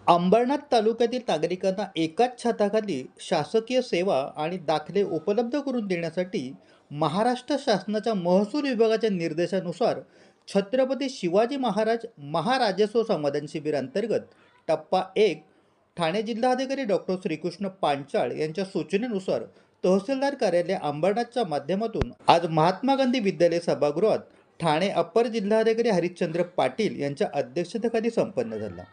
अंबरनाथ तालुक्यातील नागरिकांना एकाच छताखाली शासकीय सेवा आणि दाखले उपलब्ध करून देण्यासाठी महाराष्ट्र शासनाच्या महसूल विभागाच्या निर्देशानुसार छत्रपती शिवाजी महाराज महाराजस्व समाधान शिबिर अंतर्गत टप्पा 1 ठाणे जिल्हाधिकारी डॉक्टर श्रीकृष्ण पांचाळ यांच्या सूचनेनुसार तहसीलदार कार्यालय अंबरनाथच्या माध्यमातून आज महात्मा गांधी विद्यालय सभागृहात ठाणे अप्पर जिल्हाधिकारी हरिश्चंद्र पाटील यांच्या अध्यक्षतेखाली संपन्न झाला।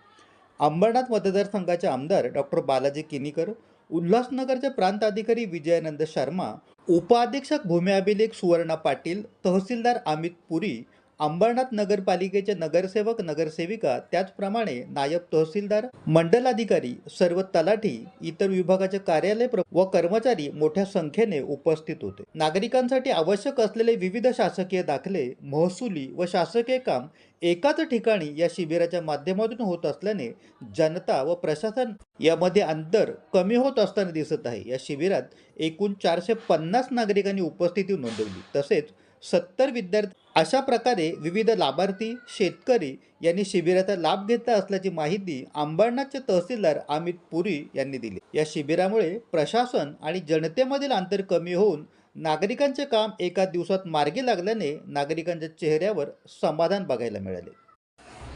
अंबरनाथ मतदारसंघाचे आमदार डॉक्टर बालाजी किनीकर, उल्हासनगरचे प्रांत अधिकारी विजयानंद शर्मा, उपाधीक्षक भूमी अभिलेख सुवर्णा पाटील, तहसीलदार अमित पुरी, अंबरनाथ नगरपालिकेचे नगरसेवक नगरसेविका, त्याचप्रमाणे नायब तहसीलदार, मंडलाधिकारी, सर्व तलाठी, इतर विभागाचे कार्यालय व कर्मचारी मोठ्या संख्येने उपस्थित होते। नागरिकांसाठी आवश्यक असलेले विविध शासकीय दाखले, महसुली व शासकीय काम एकाच ठिकाणी या शिबिराच्या माध्यमातून होत असल्याने जनता व प्रशासन यामध्ये अंतर कमी होत असताना दिसत आहे। या शिबिरात एकूण 450 नागरिकांनी उपस्थिती नोंदवली, तसेच 70 विद्यार्थी अशा प्रकारे विविध लाभार्थी शेतकरी यांनी शिबिराचा लाभ घेतला असल्याची माहिती अंबरनाथचे तहसीलदार अमित पुरी यांनी दिली। या शिबिरामुळे प्रशासन आणि जनतेमधील अंतर कमी होऊन नागरिकांचे काम एका दिवसात मार्गी लागल्याने नागरिकांच्या चेहऱ्यावर समाधान बघायला मिळाले।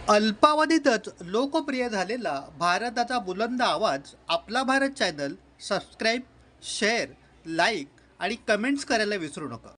अल्पावधीतच लोकप्रिय झालेला भारताचा बुलंद आवाज आपला Bharat channel subscribe, share, like आणि कमेंट्स करायला विसरू नका।